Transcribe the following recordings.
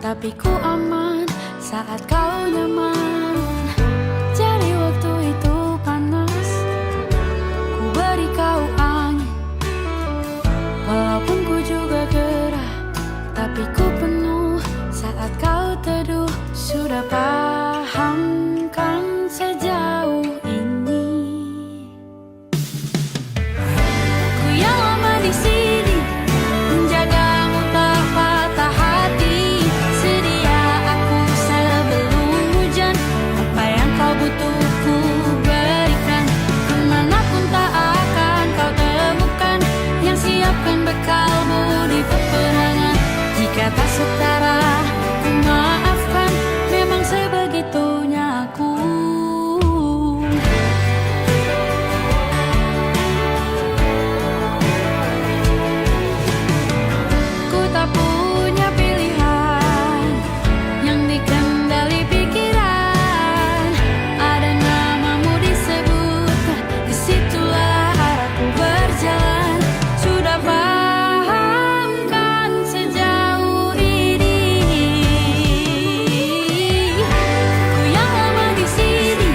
tapi ku aman saat kau nyaman. Jadi waktu itu panas, ku beri kau angin. Walaupun ku juga gerah, tapi ku penuh saat kau teduh. Sudah paham kan sejauh ini? Ku yang lama di sini, menjagamu tak patah hati. Sedia aku sebelum hujan, apa yang kau butuh ku berikan. Kemanapun tak akan kau temukan yang siapkan bekalmu di peperangan. Jika tak setara, ku maafkan, memang sebegitunya aku. Ku tak punya pilihan yang dikendali pikiran. Ada namamu disebut, disitulah arahku berjalan. Sudah paham kan sejauh ini? Ku yang lama di sini,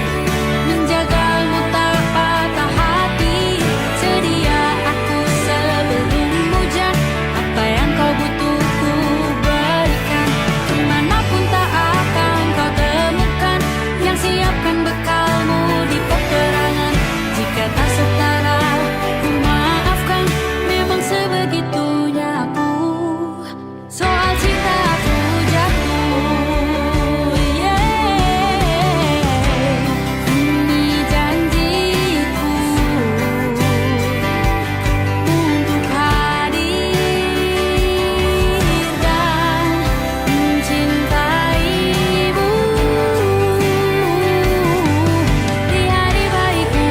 menjagamu tak patah hati. Sedia aku sebelum hujan, apa yang kau butuh ku berikan. Kemanapun tak akan kau temukan yang siapkan bekalmu di peperangan. Jika tak setara, ku maafkan, memang sebegitunya aku. Soal cinta aku jatuh, ini janjiku untuk hadir dan mencintaimu di hari baikku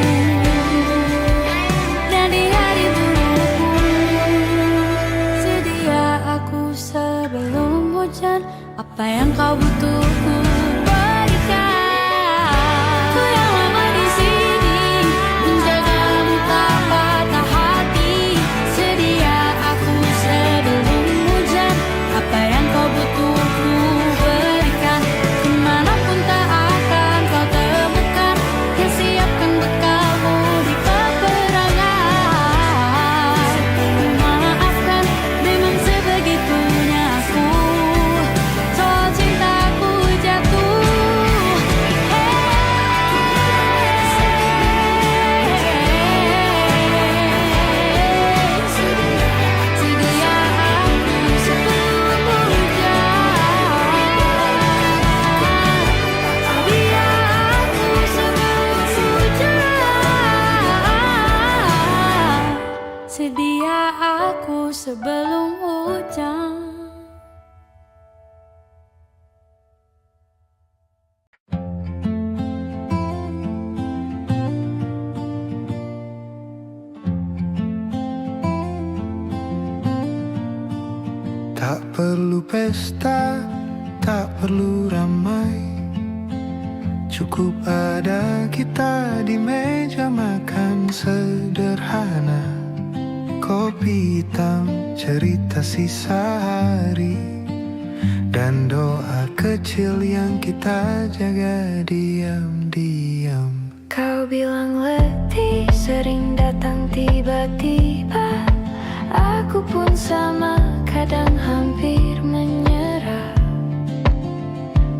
dan di hari burukku. Sedia aku sebelum hujan, apa yang kau butuh ku berikan. Ku yang lama di sini, menjagamu tak patah hati. Sedia aku sebelum hujan, apa yang kau butuh ku berikan. Kemanapun tak akan kau temukan yang siapkan bekalmu di peperangan. Maafkan, memang sebegitunya aku. Soal cintaku jatuh, sedia aku sebelum hujan. Sedia aku sebelum hujan. Sedia aku sebelum hujan. Tak perlu pesta, tak perlu ramai. Cukup ada kita di meja makan sederhana. Kopi hitam, cerita sisa hari, dan doa kecil yang kita jaga diam-diam. Kau bilang letih, sering datang tiba-tiba. Aku pun sama, kadang hampir menyerah.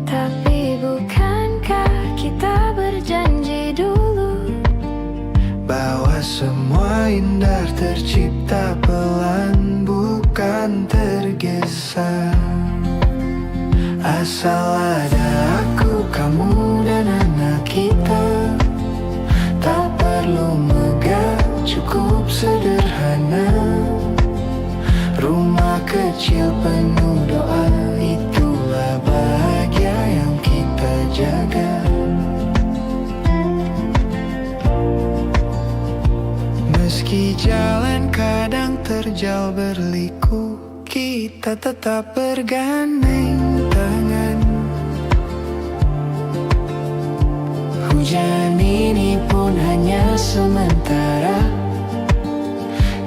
Tapi bukankah kita berjanji dulu Bahwa semua indah tercipta pelan, bukan tergesa. Asal ada aku, kamu, dan anak kita. Tak perlu megah, cukup sederhana. Rumah kecil penuh doa, itulah bahagia yang kita jaga. Meski jalan kadang terjal berliku, kita tetap bergandeng tangan. Hujan ini pun hanya sementara,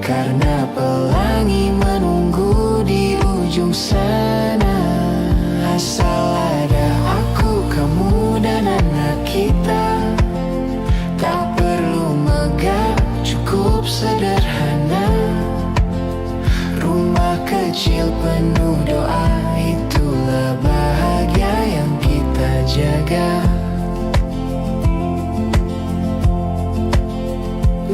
karena pelangi menunggu di ujung sana. kecil penuh doa, itulah bahagia yang kita jaga.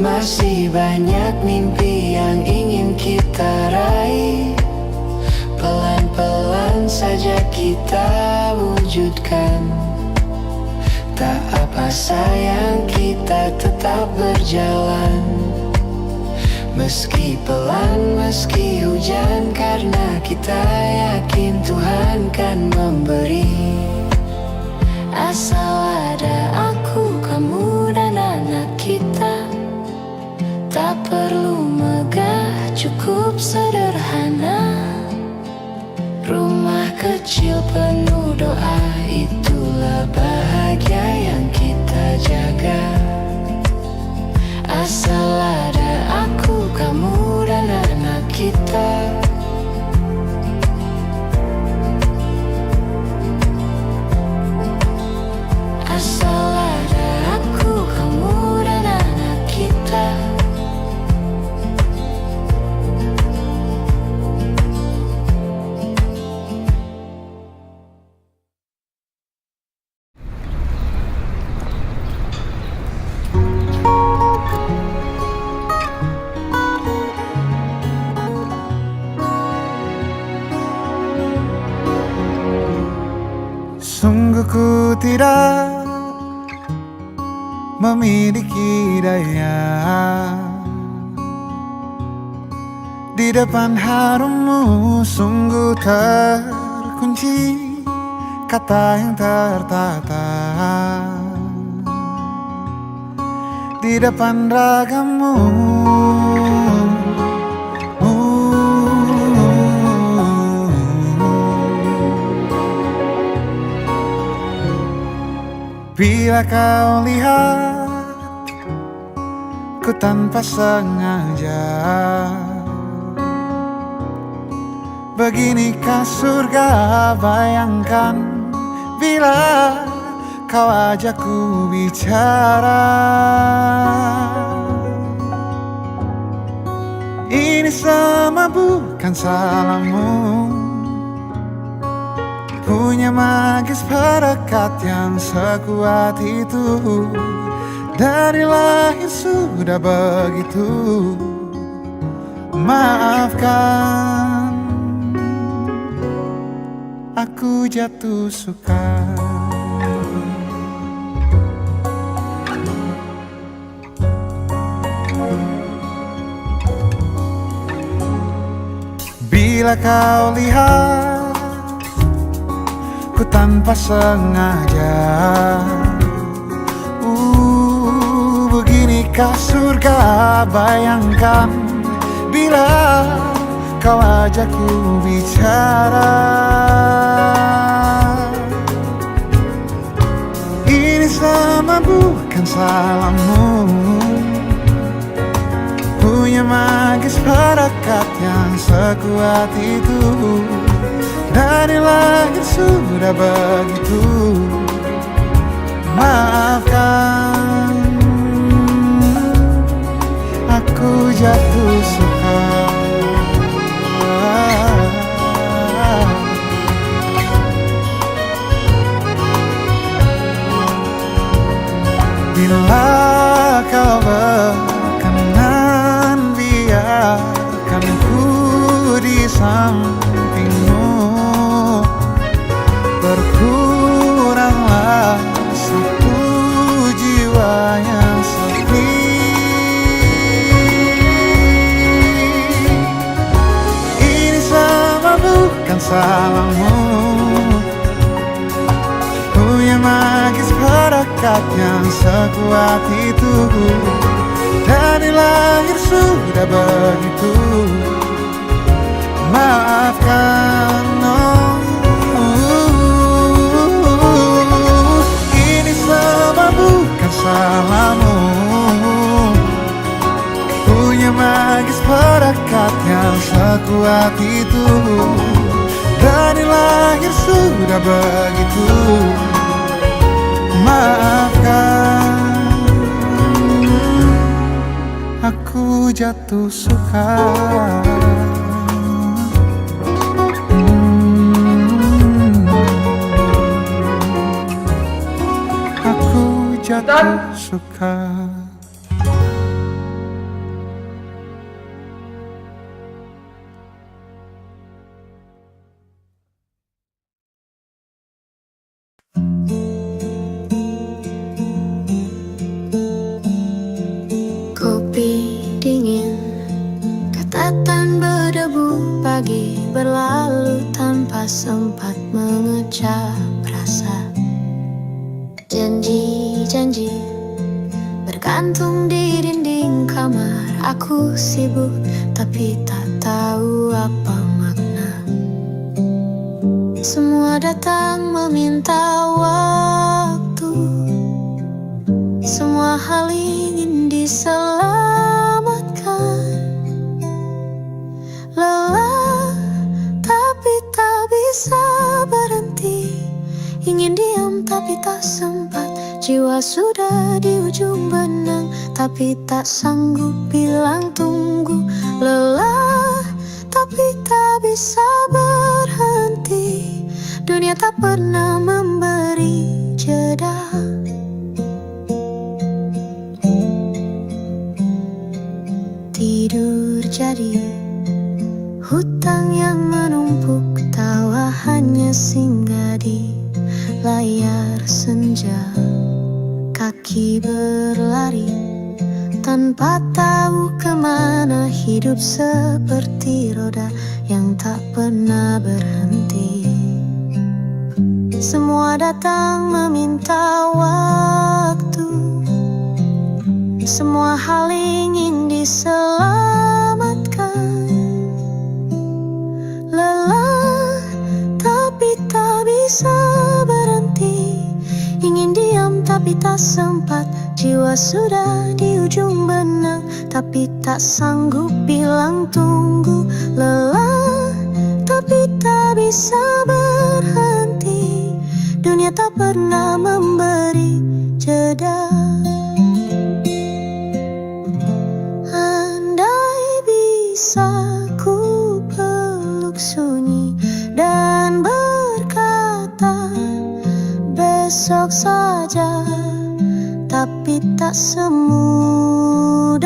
Masih banyak mimpi yang ingin kita raih, pelan-pelan saja kita wujudkan. Tak apa sayang, kita tetap berjalan. Meski pelan, meski hujan, karena kita yakin Tuhan kan memberi. Asal ada aku, kamu dan anak kita. Tak perlu megah, cukup sederhana. Rumah kecil penuh doa, itulah bahagia yang kita jaga. Asal ada aku, kamu dan anak kita. Asal ada aku, kamu dan anak kita. Sungguh ku tidak memiliki daya di depan harummu, sungguh terkunci kata yang tertata di depan ragammu. Bila kau lihat ku tanpa sengaja, beginikah surga? Bayangkan bila kau ajakku bicara. Ini semua bukan salahmu, punya magis perekat yang sekuat itu. Dari lahir sudah begitu. Maafkan, aku jatuh suka. Bila kau lihat ku tanpa sengaja, beginikah surga? Bayangkan bila kau ajakku bicara. Ini sama bukan salahmu, punya magis perekat yang sekuat itu. Dari lahir sudah begitu. Maafkan, aku jatuh suka. Bila kau berkenan, biarkan ku di sampingmu. Berkuranglah satu jiwa yang sepi. Ini sama bukan salahmu, punya magis perekat yang sekuat itu. Dari lahir sudah begitu. Maafkan, ini semua bukan salahmu, punya magis perekat yang sekuat itu. Dari lahir sudah begitu. Maafkan, aku jatuh suka. jatuh suka. Kopi dingin, catatan berdebu, pagi berlalu tanpa sempat mengecap rasa. Janji-janji bergantung di dinding kamar. Aku sibuk tapi tak tahu apa makna. Semua datang meminta waktu, semua hal ingin diselamatkan. Lelah tapi tak bisa berhenti, ingin diam tapi tak sempat. Jiwa sudah di ujung benang tapi tak sanggup bilang tunggu. Lelah tapi tak bisa berhenti, dunia tak pernah memberi jeda. Tidur jadi hutang yang menumpuk, tawa hanya singgah di layar senja. Kaki berlari tanpa tahu kemana, hidup seperti roda yang tak pernah berhenti. Semua datang meminta waktu, semua hal ingin diselamatkan. Lelah tapi tak bisa berhenti, ingin diam tapi tak sempat. Jiwa sudah di ujung benang tapi tak sanggup bilang tunggu. Lelah tapi tak bisa berhenti, dunia tak pernah memberi jeda. Andai bisa ku peluk sunyi dan berkata besok saja, tapi tak semudah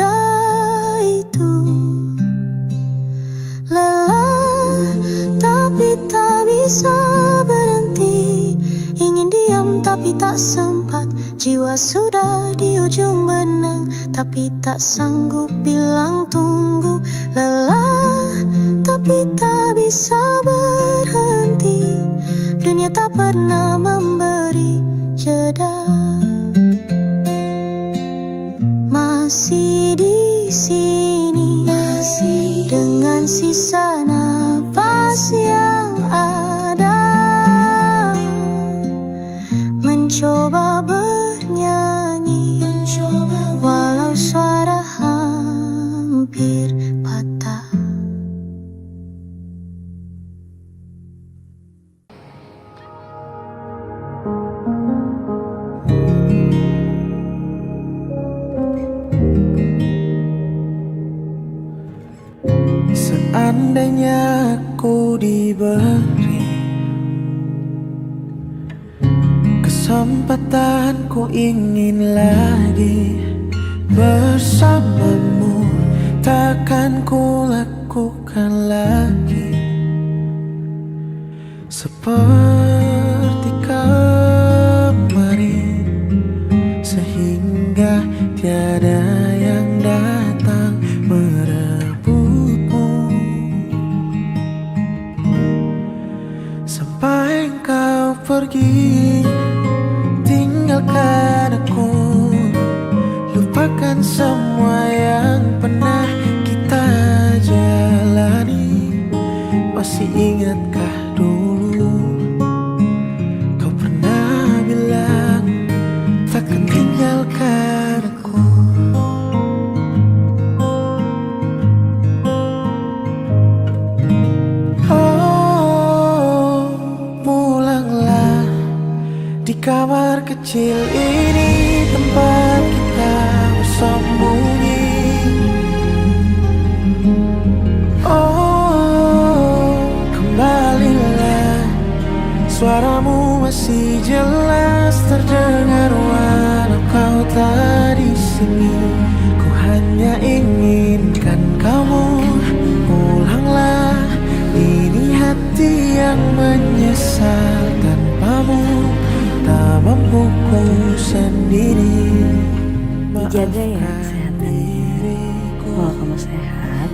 itu. Lelah tapi tak bisa berhenti, ingin diam tapi tak sempat. Jiwa sudah di ujung benang tapi tak sanggup bilang tunggu. Lelah tapi tak bisa berhenti, dunia tak pernah memberi jeda. Masih di sini, dengan sisa nafas yang ada, mencoba bernyanyi, walau suara hampir patah. Seandainya aku diberi kesempatan, ku ingin lagi bersamamu. Takkan ku lakukan lagi seperti kemarin, sehingga tiada yang datang merebutmu. Sampai engkau pergi, tinggalkan aku, lupakan semua yang pernah kita jalani. Masih ingatkah dulu kau pernah bilang takkan tinggalkan aku? Oh, pulanglah di kamar kecil ini, tempat kita bersembunyi. Oh, kembalilah, suaramu masih jelas terdengar walau kau sendiri. Dijaga ya kesehatannya. Kalau kamu sehat,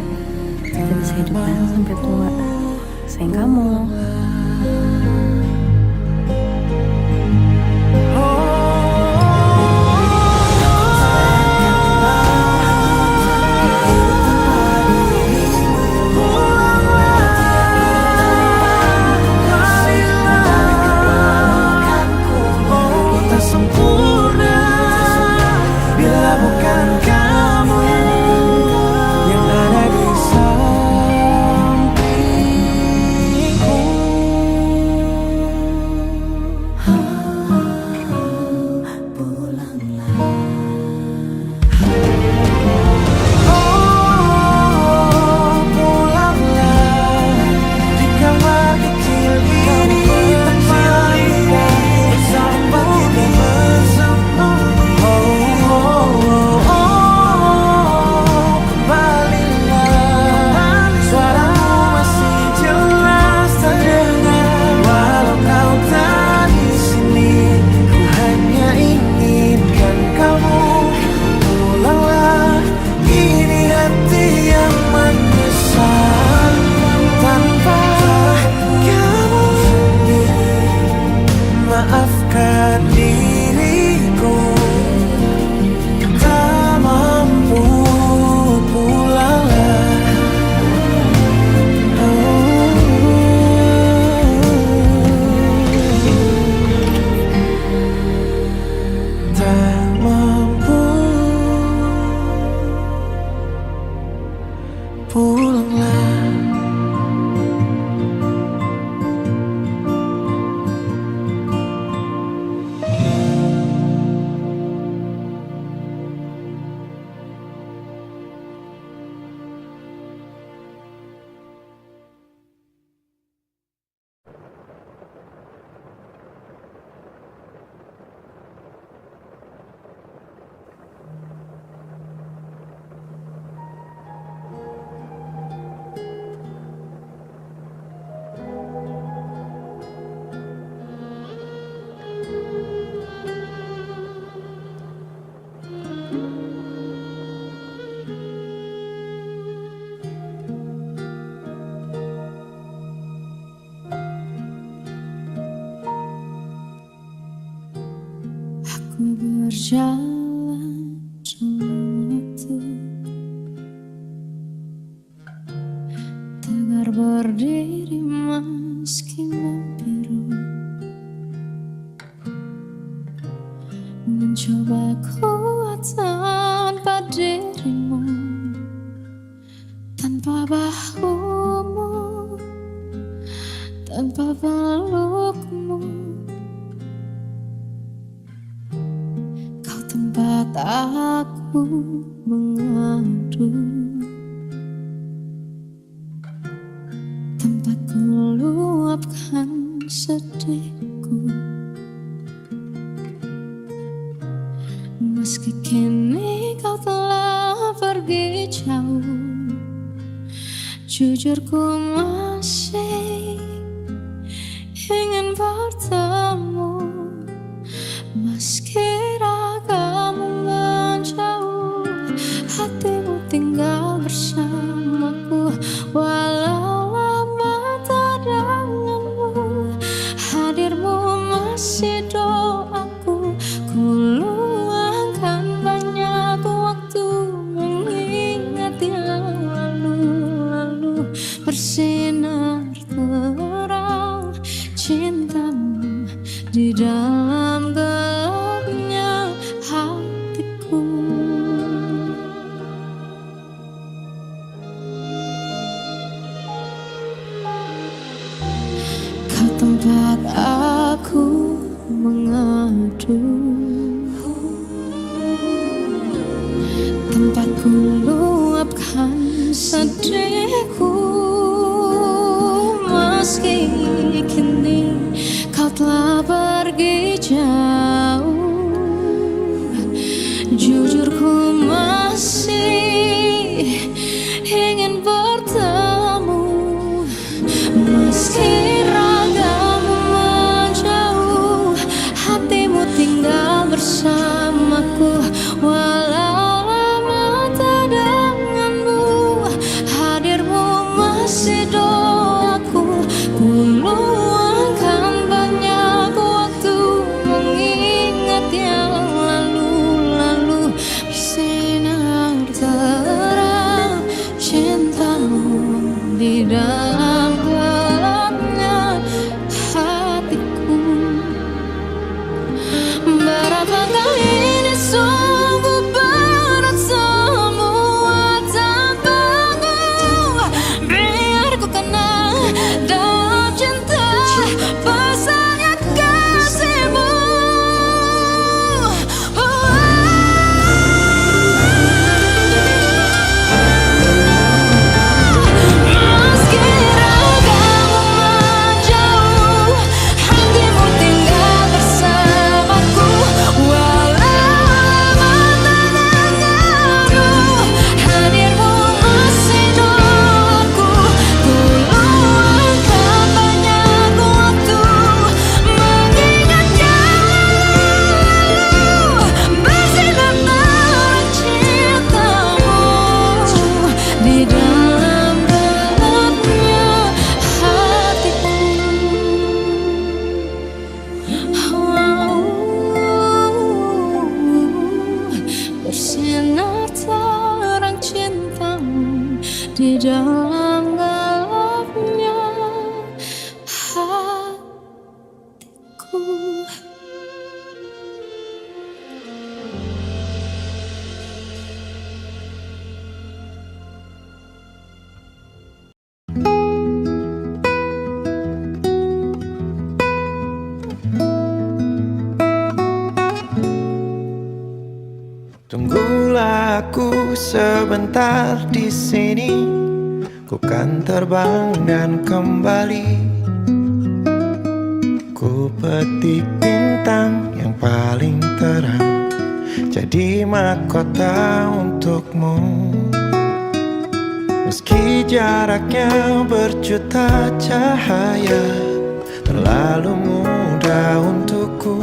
kita bisa hidup bareng sampai tua. Sayang kamu. Maafkan diriku, tak mampu pulanglah. Tak mampu pulanglah. Aku berjalan dalam waktu, tegar berdiri meski membiru, mencoba kuat tanpa dirimu, tanpa bahumu, tanpa pelukmu. Tempat aku mengadu, tempat ku luapkan sedihku. Meski kini kau telah pergi jauh, jujur ku masih ingin bertemu. Meski ragamu menjauh, hatimu tinggal bersamaku. Walau lama tak denganmu, hadirmu masih doaku. Ku luangkan banyak waktu mengingat yang lalu-lalu. Bersinar terang cintamu di dalam gelapnya hatiku. Kau tempat aku mengadu, tempat ku luapkan sedihku. Meski kini kau telah pergi jauh, jujur ku masih ingin bertemu. Meski ragamu menjauh, hatimu tinggal bersama. di dalam gelapnya hatiku. Tunggulah aku sebentar di sini, ku kan terbang dan kembali. Ku petik bintang yang paling terang, jadi mahkota untukmu. Meski jaraknya berjuta cahaya, terlalu mudah untukku.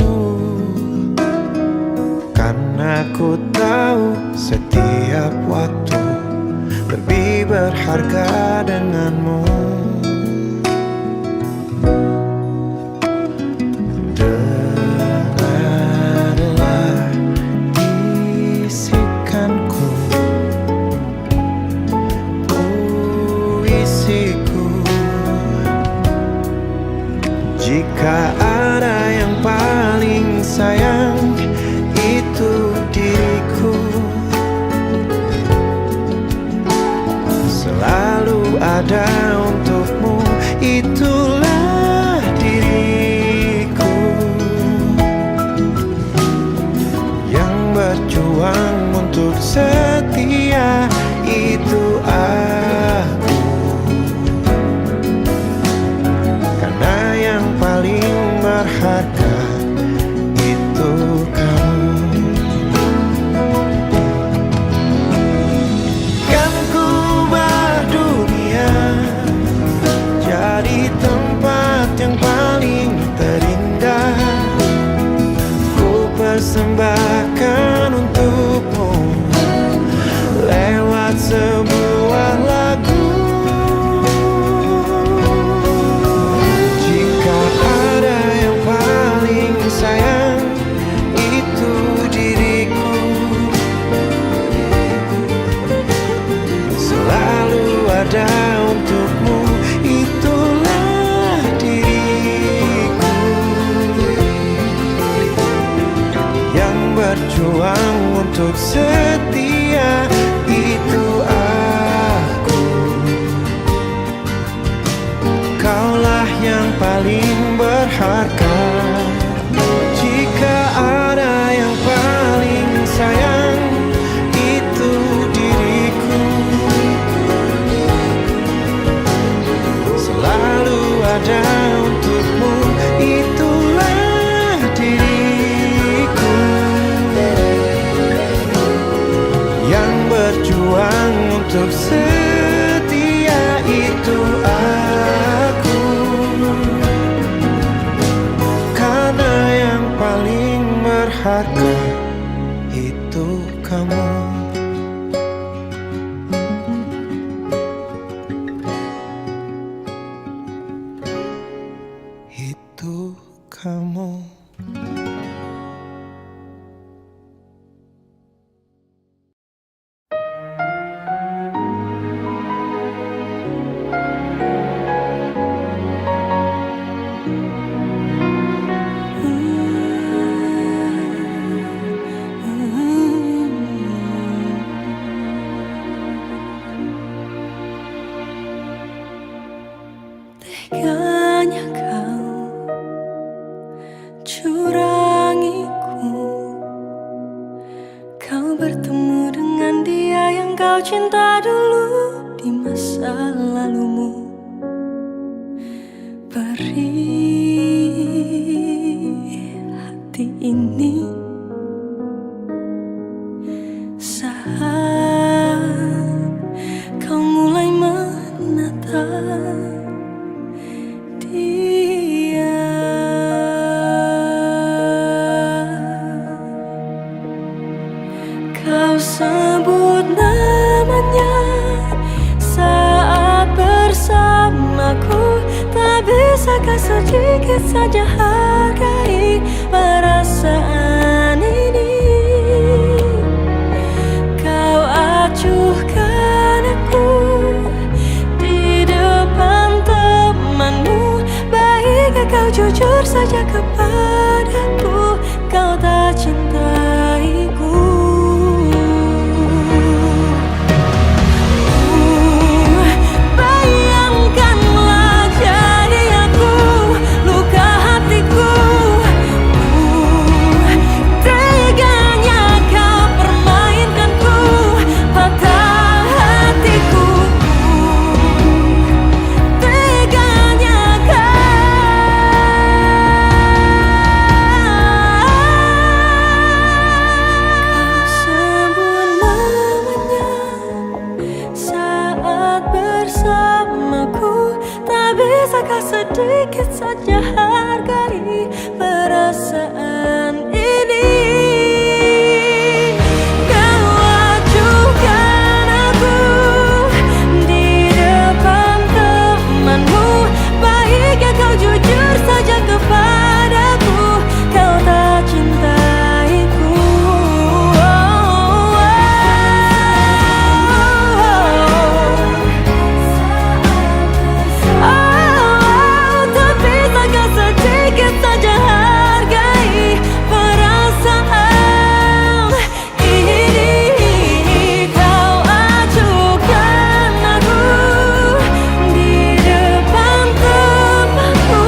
Karena ku tahu setiap waktu lebih berharga denganmu. Dengarlah bisikanku, puisiku. Jika ada yang paling sayang, itu diriku. Selalu ada untukmu, itulah diriku. Yang berjuang untuk setia, itu aku. Karena yang paling berharga itu kamu. Kan ku ubah dunia jadi tempat yang paling terindah. Ku persembahkan untukmu lewat sebuah lagu. Jika ada yang paling sayang, itu diriku. Selalu ada untukmu, itulah diriku. Yang berjuang untuk setia, itu aku. Kaulah yang paling berharga. Jika ada yang paling sayang, itu diriku. Selalu ada untukmu, itulah diriku. Yang berjuang untuk setia, itu aku. Karena yang paling berharga itu kamu. Itu kamu. Teganya kau curangiku. Kau bertemu dengan dia yang kau cinta dulu di masa lalumu. Perih hati ini saat kau mulai menatap dia. Kau sebut namanya saat bersamaku. Tak bisakah sedikit saja hargai perasaan ini? Kau acuhkan aku saja kepadaku, kau tak cintaiku. Bayangkanlah jadi aku, luka hatiku. Teganya kau permainkanku, patah hatiku. Teganya kau sebut namanya saat bersamaku. Tak bisakah sedikit saja hargai perasaan ini? Kau acuhkan aku di depan temanmu. Baiknya kau jujur saja kepadaku, kau tak cintaiku. Tak bisakah sedikit saja hargai perasaan ini? Kau acuhkan aku di depan temanmu.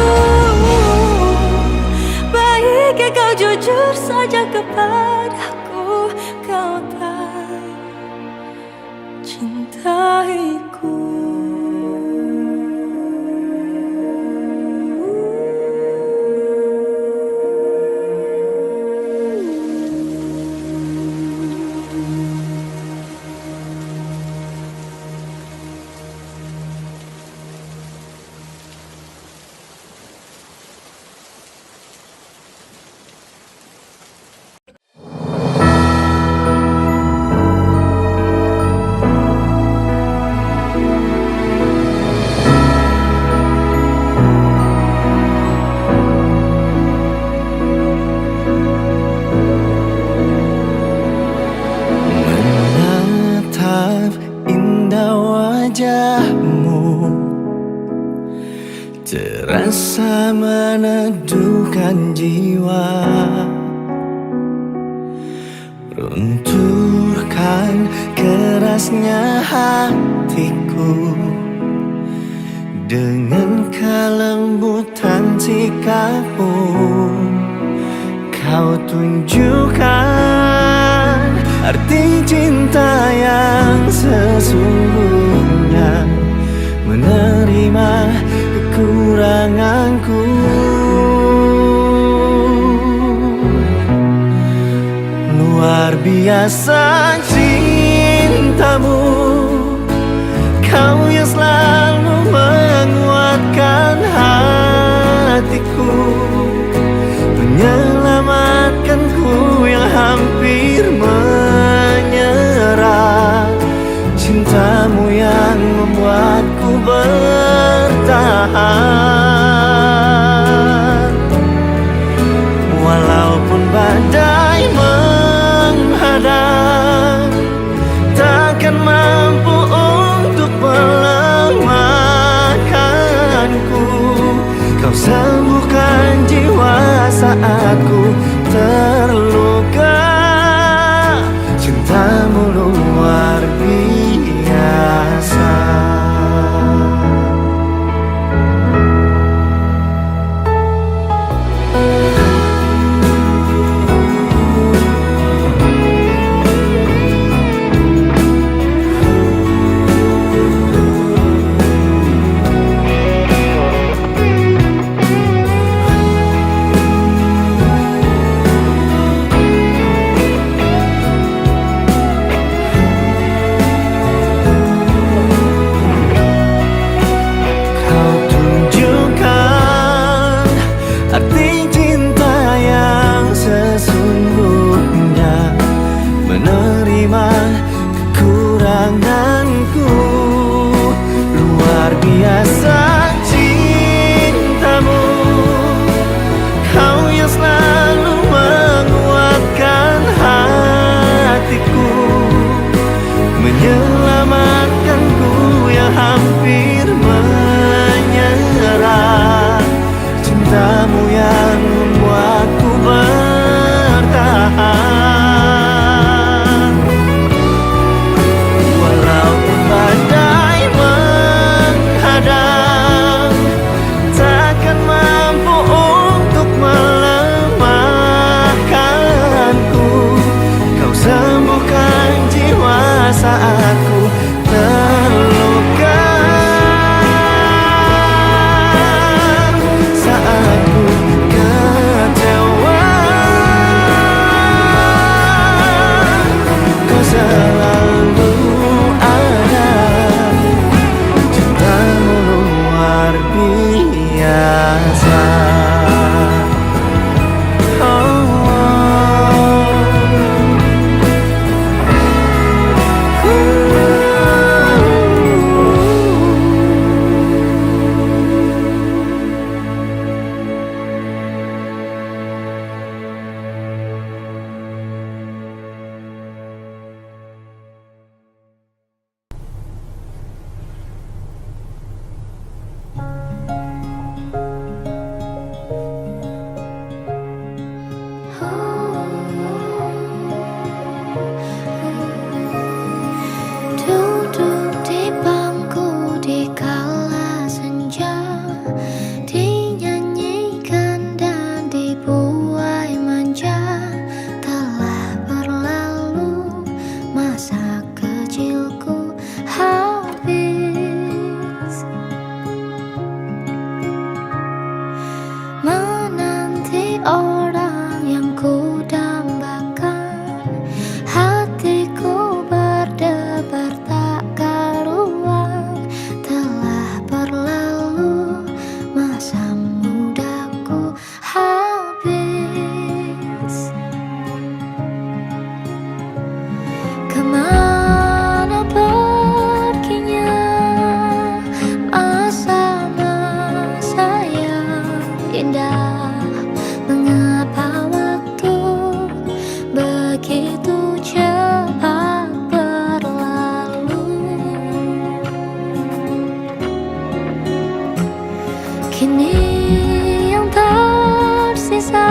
Baiknya kau jujur saja kepadaku, kau tak cintaiku. Menatap indah wajahmu, terasa meneduhkan jiwa. Runtuhkan kerasnya hatiku dengan kelembutan sikapmu. Kau tunjukkan arti cinta yang sesungguhnya, menerima kekuranganku. Luar biasa cintamu, kau yang selalu menguatkan hatiku, menyelamatkanku yang hampir menyerah. Cintamu yang membuatku bertahan, walaupun badai menghadang, takkan mampu untuk melemahkanku. Kau sembuhkan jiwa saat ku terluka. Cintamu luar biasa. Cintamu yang terpaksa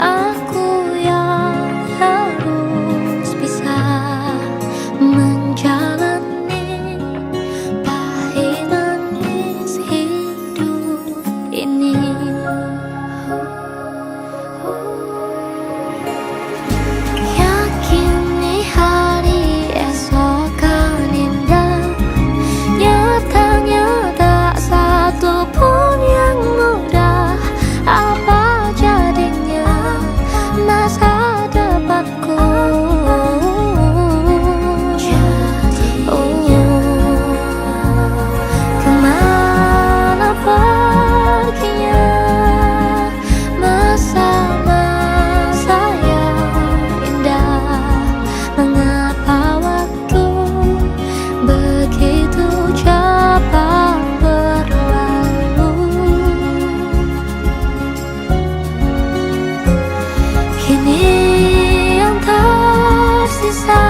aku yang harus bisa menjalani pahit manis hidup ini. Yakini hari esok kan indah, nyatanya tak satu pun yang mudah. Apa jadinya masa depanku? Kemana perginya masa-masa yang indah? Mengapa waktu begitu cepat berlalu? Kini yang tersisa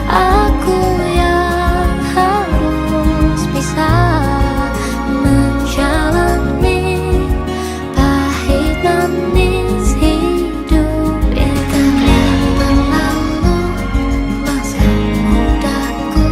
aku yang harus bisa menjalani pahit manis hidup ini. Berlalu masa mudaku,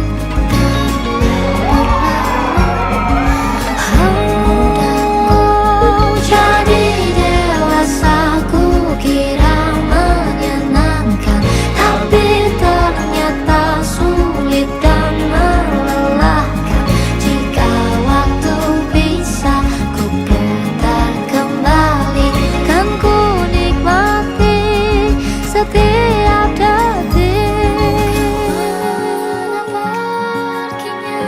jadi dewasa ku kira menyenangkan, tapi ternyata sulit dan melelahkan. Jika waktu bisa ku putar kembali, kan ku nikmati setiap detik. Perginya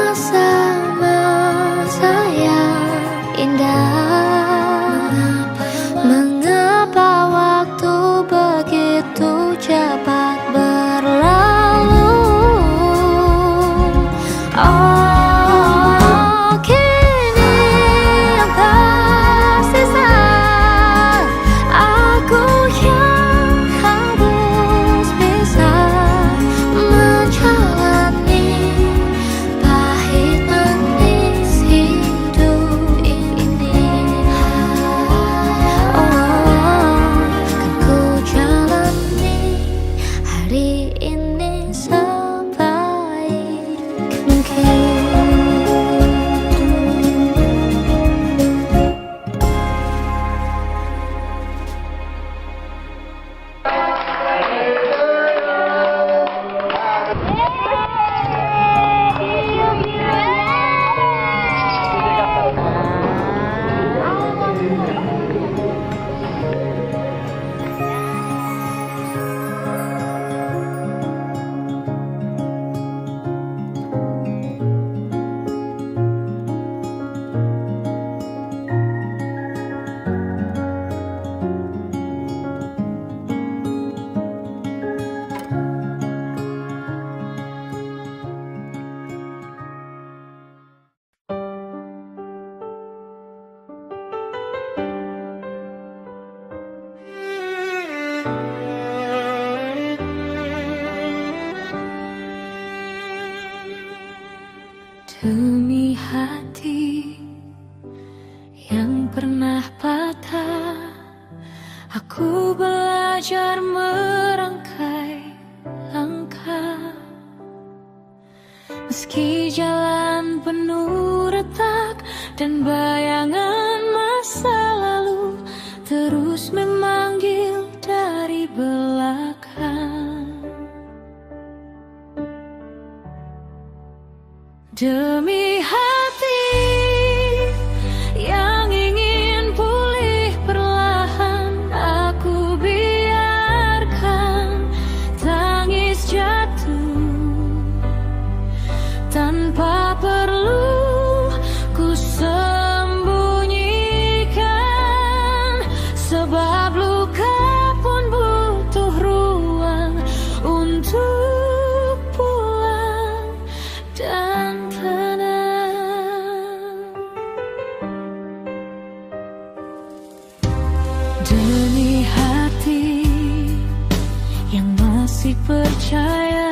masa-masa yang indah. Mengapa waktu begitu cepat berlalu? Oh, kini yang tersisa aku yang harus bisa menjalani pahit manis hidup ini. Kan ku jalani hari ini sebaik mungkin. Demi hati yang pernah patah, aku belajar merangkai langkah. Meski jalan penuh retak dan bayangan masa lalu terus memanggil dari belakang. Demi hati yang ingin pulih perlahan, aku biarkan tangis jatuh tanpa perlu ku sembunyikan, sebab luka pun butuh ruang untuk pulang dan demi hati yang masih percaya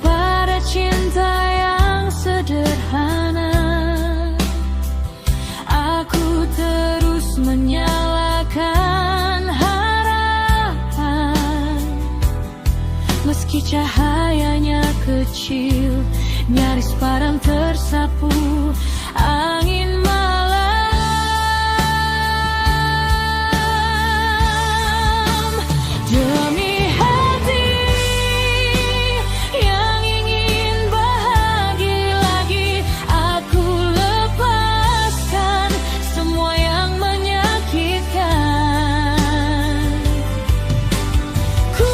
pada cinta yang sederhana, Meski cahayanya kecil, nyaris padam tersapu angin malam. Demi hati yang ingin bahagia lagi, aku lepaskan semua yang menyakitkan. Ku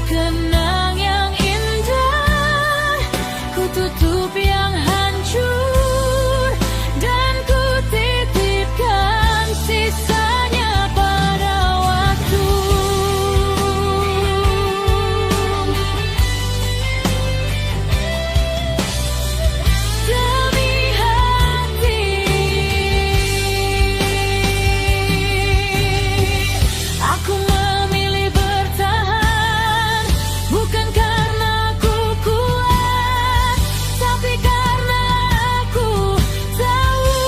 kenang yang indah, ku tutup yang hancur, dan ku titipkan sisanya pada waktu. Demi hati, aku memilih bertahan, bukan karena aku kuat, tapi karena aku tahu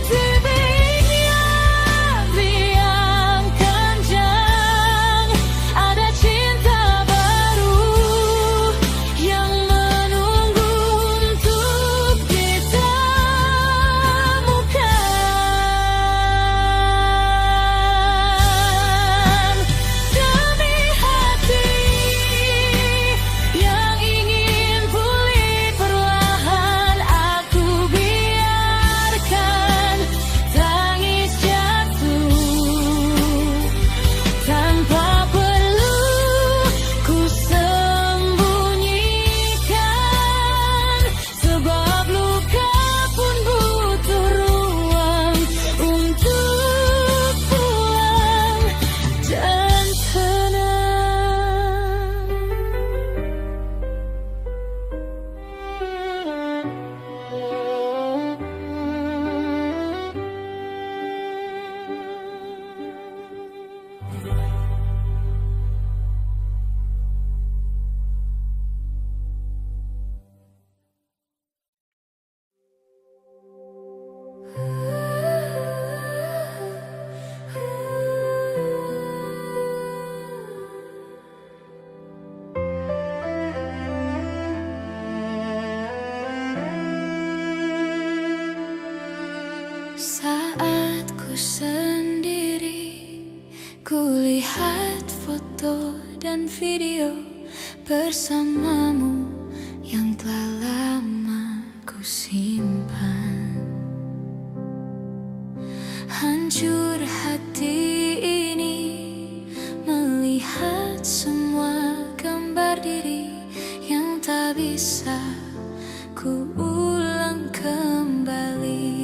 titiknya biang panjang, ada cinta baru yang menunggu untuk ditemukan. Demi hati yang ingin pulih perlahan, aku biarkan tangis jatuh tanpa perlu ku sembunyikan, sebab luka pun butuh ruang untuk pulang dan tenang. Saat ku sendiri, ku lihat foto dan video bersamamu yang telah lama ku simpan. Hancur hati ini melihat semua gambar diri yang tak bisa ku ulang kembali.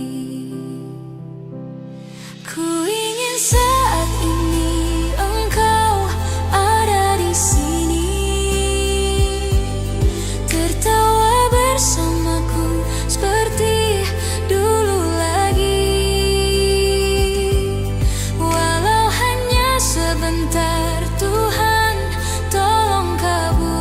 Ku ingin saat ini engkau ada di sini, tertawa bersamaku seperti dulu lagi. Walau hanya sebentar, Tuhan tolong kabulkanlah.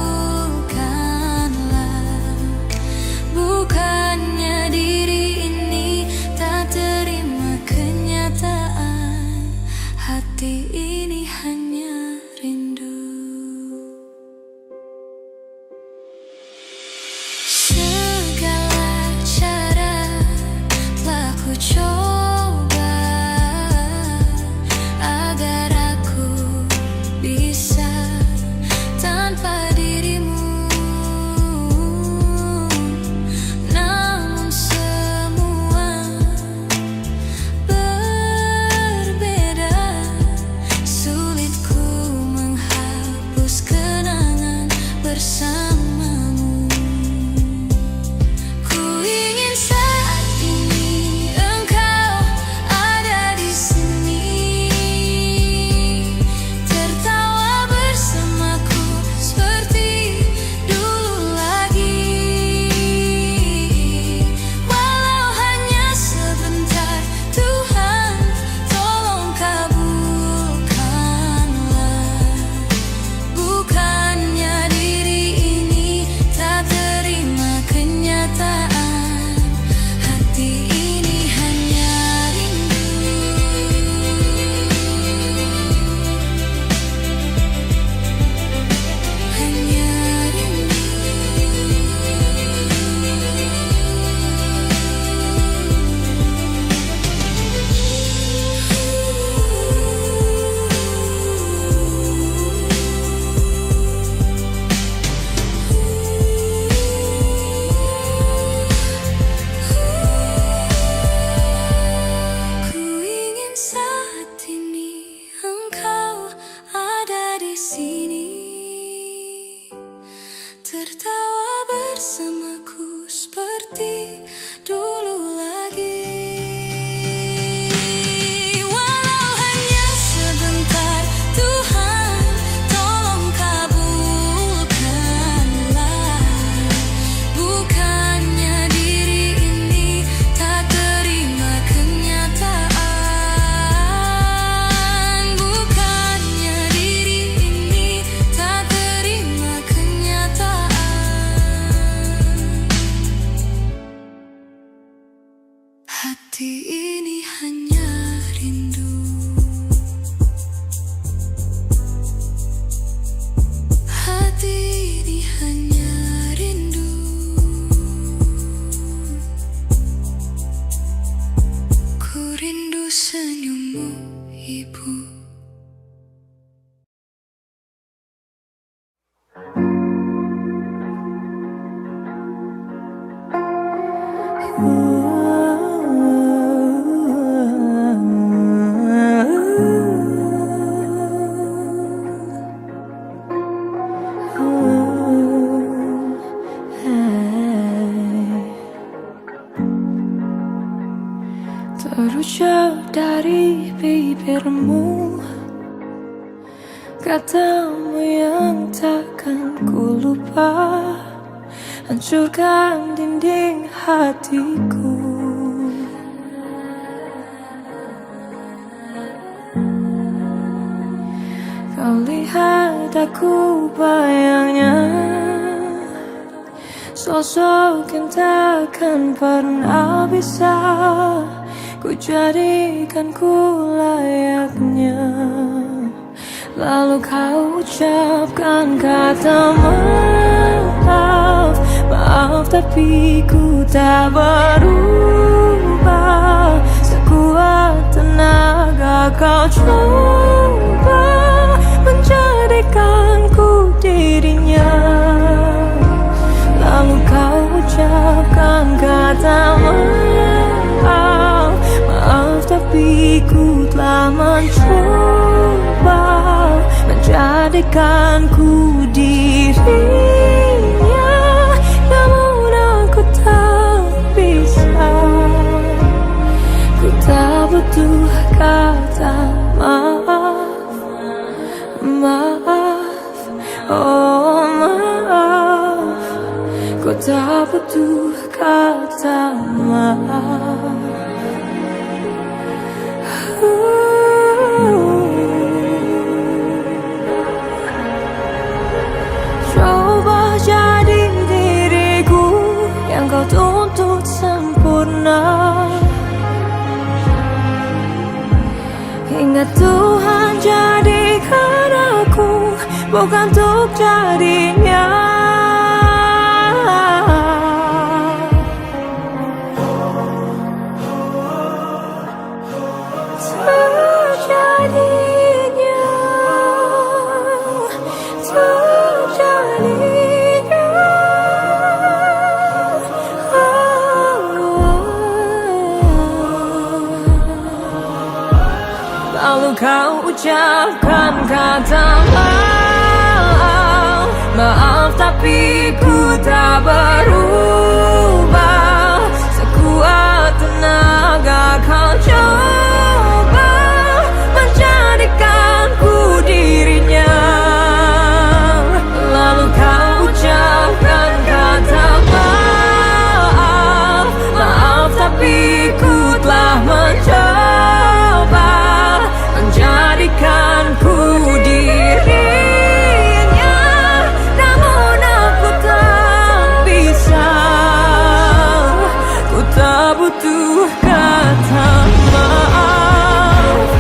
ucap dari bibirmu, katamu yang takkan ku lupa, hancurkan dinding hatiku. Kau lihat aku bayangnya, sosok yang takkan pernah bisa ku jadikan ku layaknya. Lalu kau ucapkan kata maaf, maaf tapi ku tak berubah. Sekuat tenaga kau coba menjadikanku dirinya. Lalu kau ucapkan kata maaf, maaf tapi ku telah mencoba menjadikanku dirinya. Namun aku tak bisa, ku tak butuh kata maaf, maaf, oh maaf. Ku tak butuh kata maaf. Coba jadi diriku yang kau tuntut sempurna, hingga Tuhan jadikan aku bukan untuk jadinya. Lalu kau ucapkan kata maaf, maaf tapi ku tak berubah. Sekuat tenaga kau coba menjadikanku dirinya. Lalu kau ucapkan kata maaf, maaf tapi ku telah mencoba menjadikanku dirinya. Namun aku tak bisa, ku tak butuh kata maaf,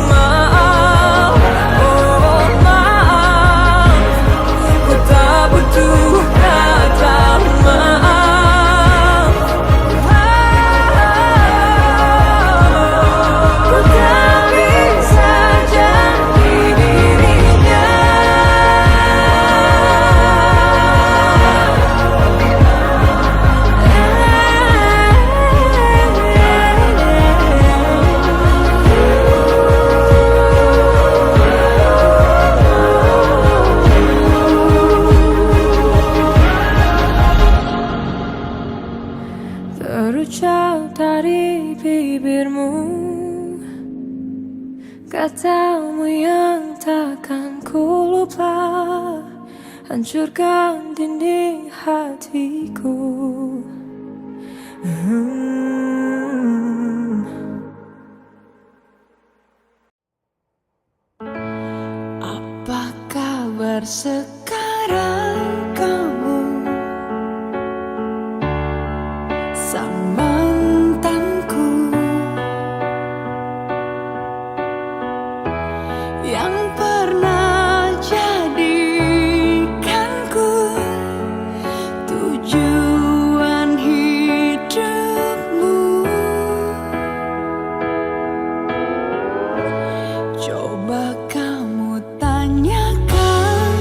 maaf, oh maaf. Ku tak butuh kata maaf, ku tak bisa jadi dirinya. Terucap dari bibirmu, katamu yang takkan ku lupa, hancurkan dinding hatiku. Apa kabar sekarang kamu, sang mantanku yang pernah jadikanku tujuan hidupmu. Coba kamu tanyakan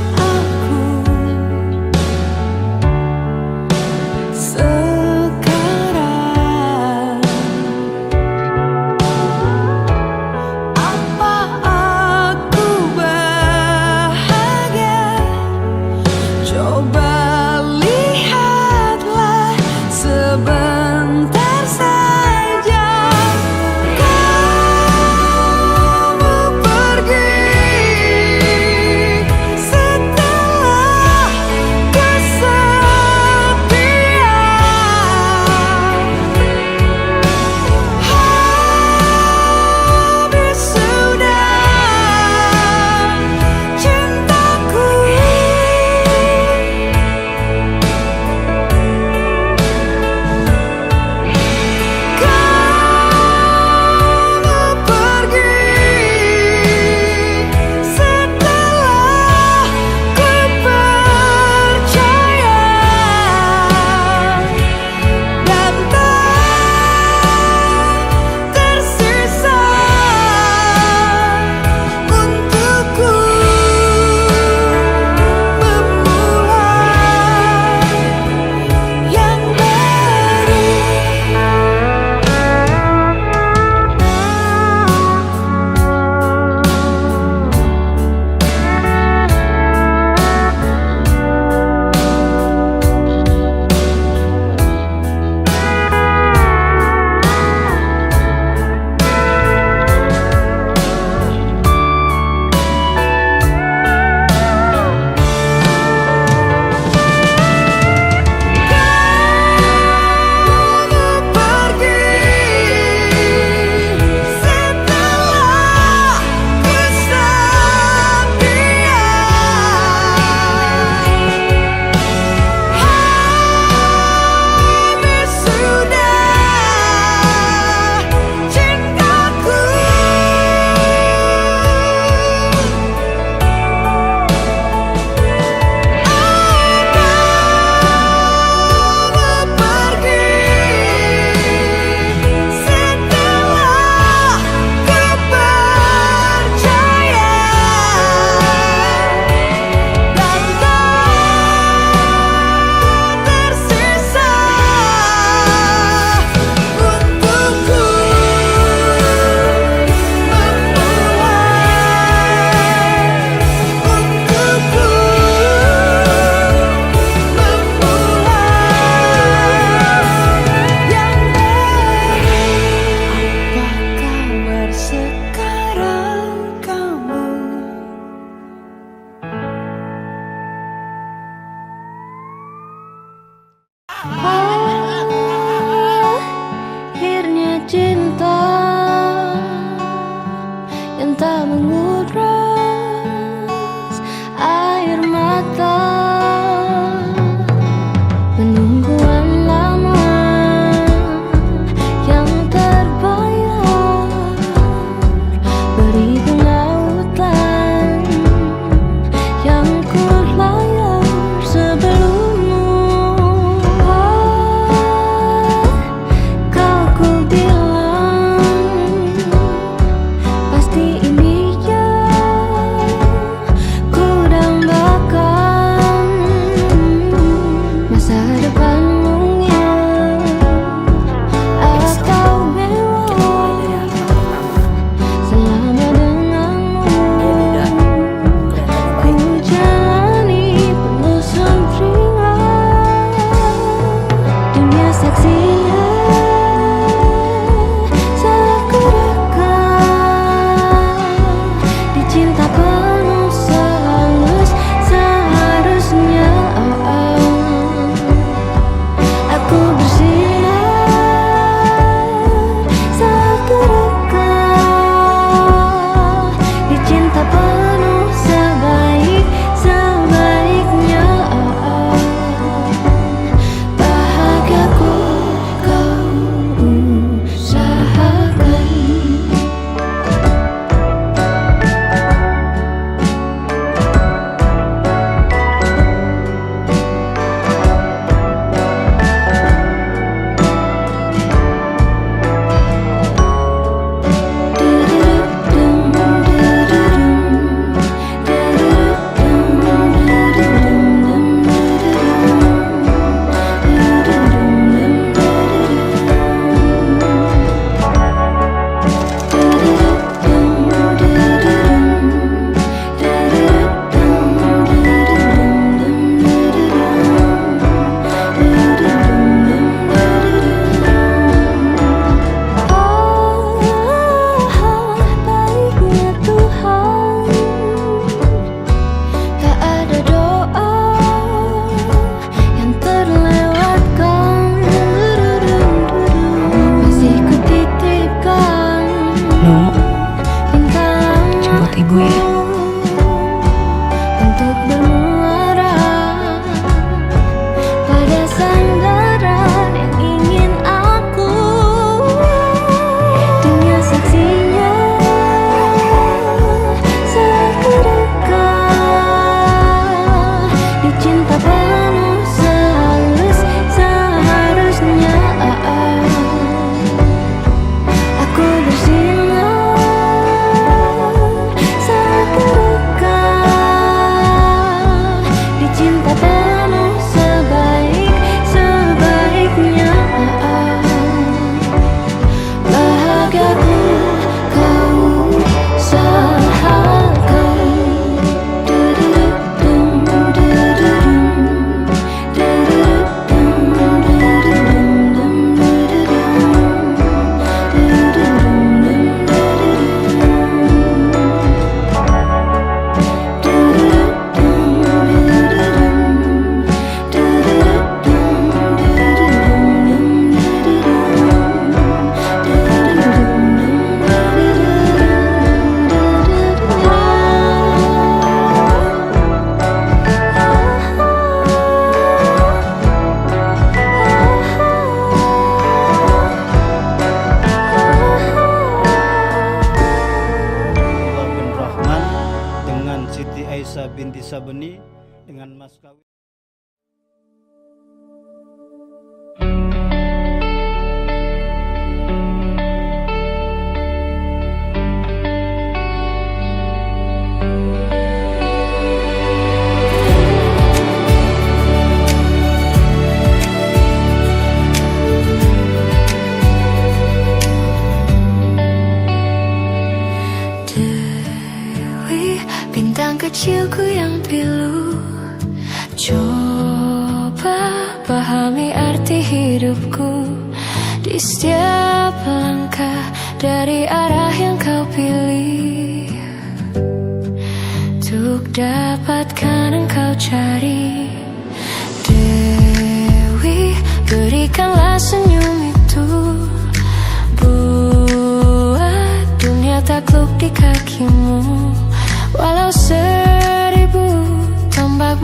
kata penungguan lama yang terbayar beribu lautan yang ku layar sebelummu. Kau ku bilang pasti ini yang ku dambakan, masa depan mungil atau mewah selama denganmu. Ku jalani penuh sumringah, dunia saksinya salah ku rekam, dicinta penuh sehalus seharusnya. Aku bersinar saat ku rekam, dicinta penuh sebaik-sebaiknya. Bahagiaku kau usahakan. Baiknya Tuhan, tak ada doa yang terlewatkan. Masih ku titipkan bintang Jemput ibu ya. untuk bermuara pada sandaran yang ingin aku. Dunia saksinya saat ku rekam, dicinta penuh sehalus seharusnya. Aku bersinar saat ku rekam, dicinta penuh sebaik-sebaiknya. Bahagiaku kau usahakan. bin Rahman dengan Siti Aisyah binti Sabeni dengan mas kawin. Dewi, bintang kecilku yang pilu, coba pahami arti hidupku di setiap langkah dari arah yang kau pilih. Untuk dapatkan engkau cari, Dewi, berikanlah senyum itu, buat dunia takluk di kakimu. Walau 1000 tombak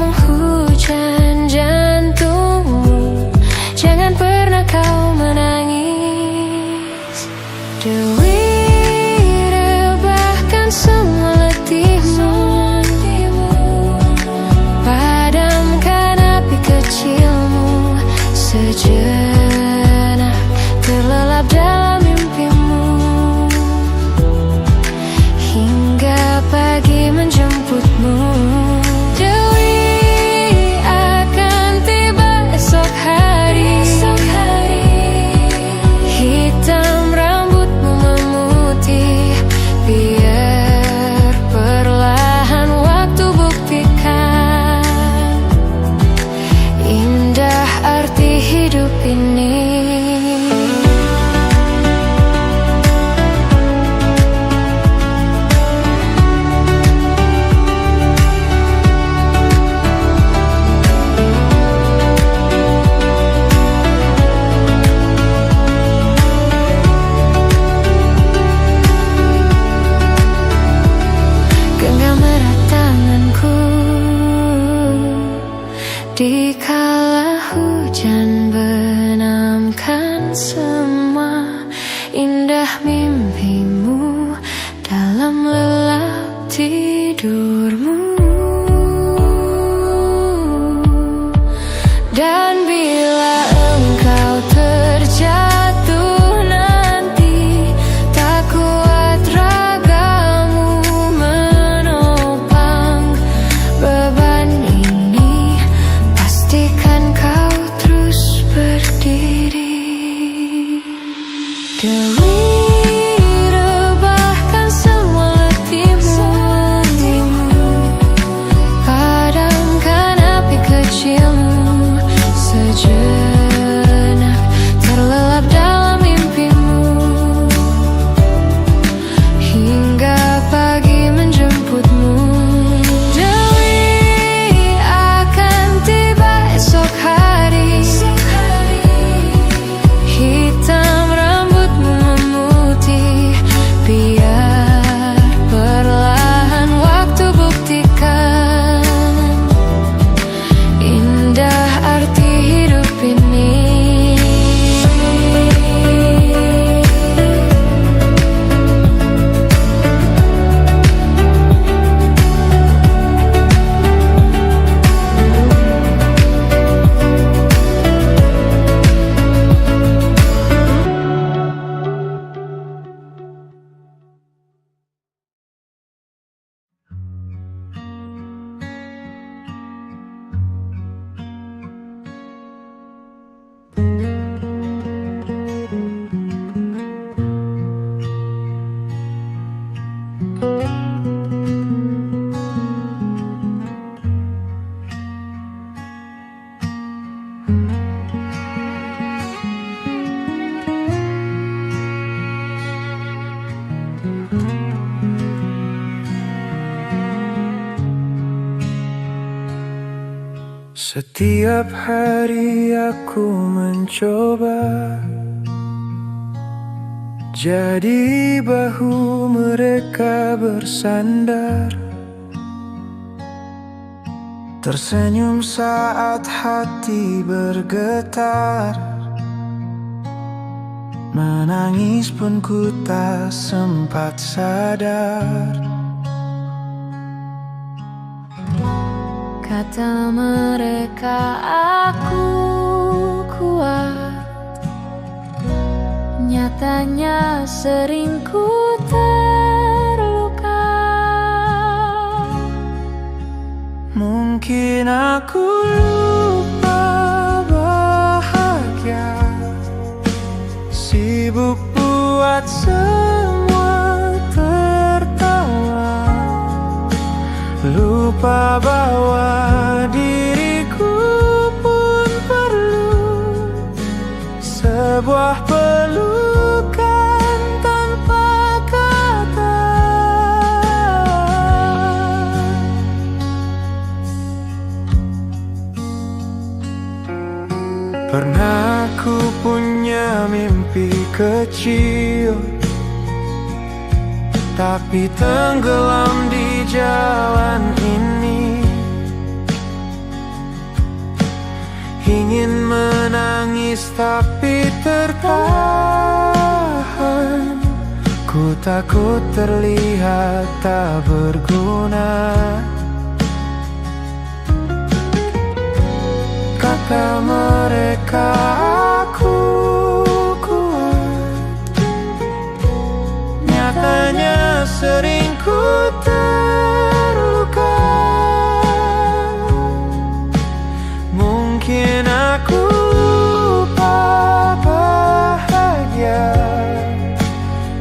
semua indah mimpimu dalam lelap tidurmu. Dan bila engkau terjatuh nanti, tak kuat ragamu menopang beban ini, pastikan kau terus berdiri. Dewi, rebahkan semua letihmu, padamkan api kecilmu, sejenak terlelap dalam mimpimu, hingga pagi menjemputmu. Dewi akan tiba esok hari, hitam rambutmu memutih, biar perlahan waktu buktikan indah arti hidup ini. Setiap hari aku mencoba jadi bahu mereka bersandar, tersenyum saat hati bergetar, menangis pun ku tak sempat sadar. Kata mereka aku kuat, nyatanya sering ku terluka. Mungkin aku lupa bahagia, sibuk buat semua tertawa, lupa bahwa diriku pun perlu sebuah pelukan tanpa kata. Pernah aku punya mimpi kecil, tapi tenggelam di jalan ini. Ingin menangis tapi tertahan, ku takut terlihat tak berguna. Kata mereka aku kuat, nyatanya sering ku terluka. Mungkin aku lupa bahagia,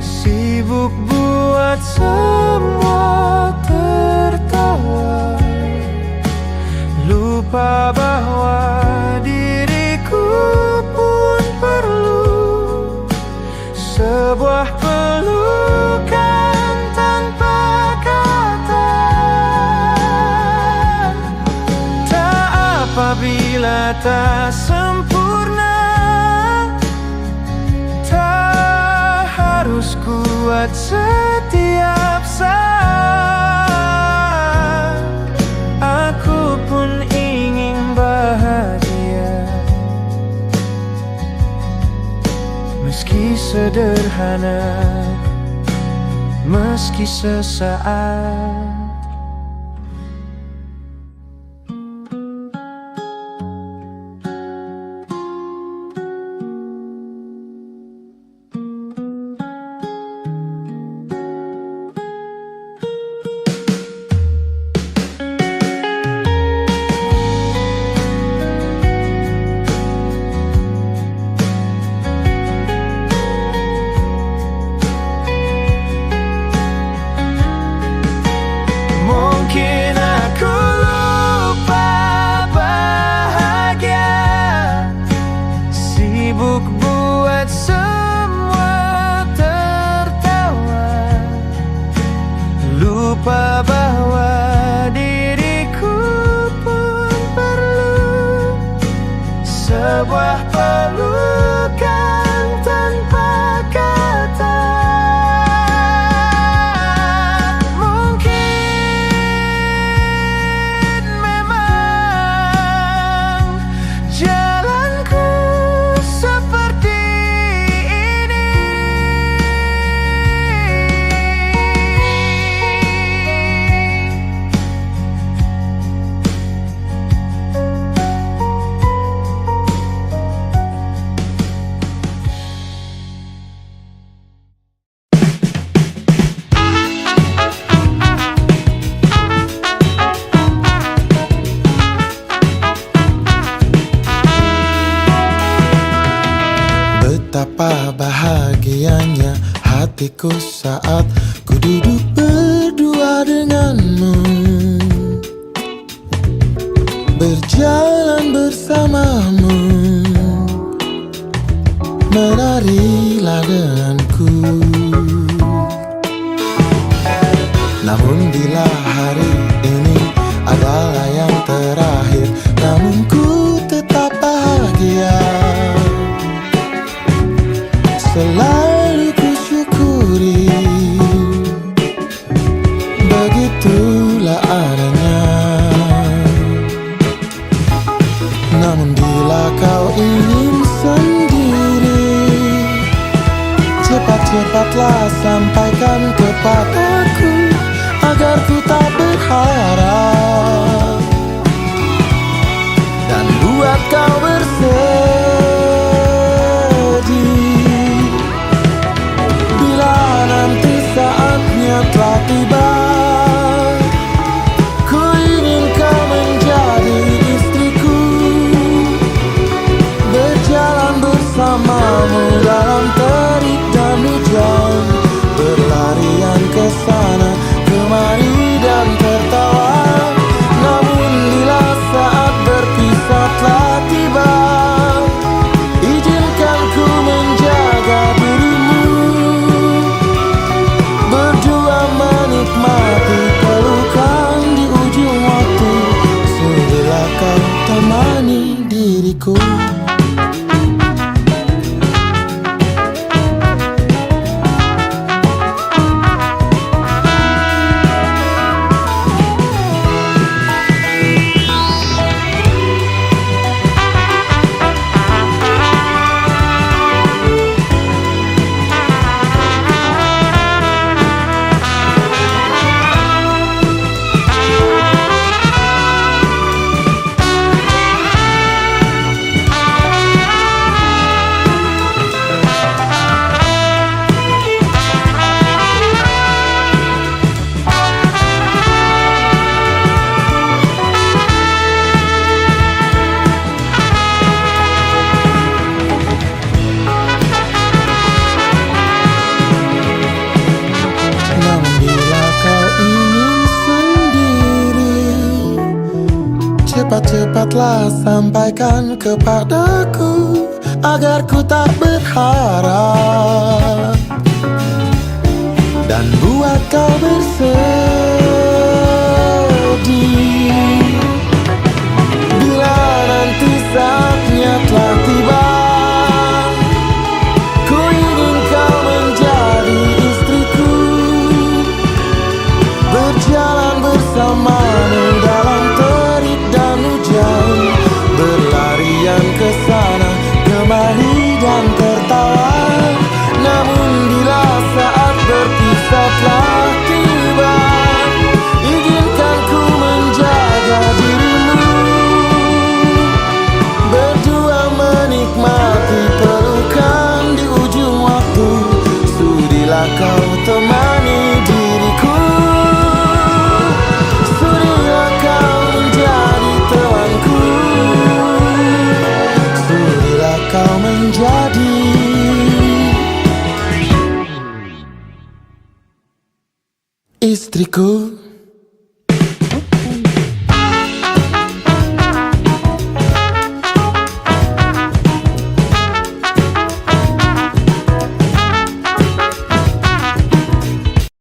sibuk buat semua tertawa, lupa bahwa diriku pun perlu sebuah pelukan tanpa kata. Tak apabila tak sempurna, tak harus kuat setiap saat. Aku pun ingin bahagia, sederhana, meski sesaat. Mungkin aku lupa bahagia, sibuk buat semua tertawa, lupa bahwa diriku pun perlu sebuah pelukan tanpa kata. Betapa bahagianya hatiku saat ku duduk berdua denganmu, berjalan bersamamu, menarilah denganku. Namun bila hari ini adalah yang terakhir, namun ku tetap bahagia. Selalu ku syukuri, begitulah adanya. Namun bila kau ingin sendiri, cepat-cepatlah sampaikan kepadaku, agar ku tak berharap dan buat kau bersedih. Nanti saatnya telah tiba, ku ingin kau menjadi istriku, berjalan bersamamu dalam terik dan hujan, berlarian ke sana kemari dan tertawa. Namun bila saat berpisah telah tiba, izinkan ku menjaga dirimu, berdua menikmati pelukan di ujung waktu, sudahlah kau temani diriku. Cepat-cepatlah sampaikan kepadaku, agar ku tak berharap dan buat kau bersedih. Bila nanti saatnya telah tiba, ku ingin kau menjadi istriku, berjalan bersamamu dalam terik dan hujan, berlarian ke sana kemari dan tertawa. Namun istriku.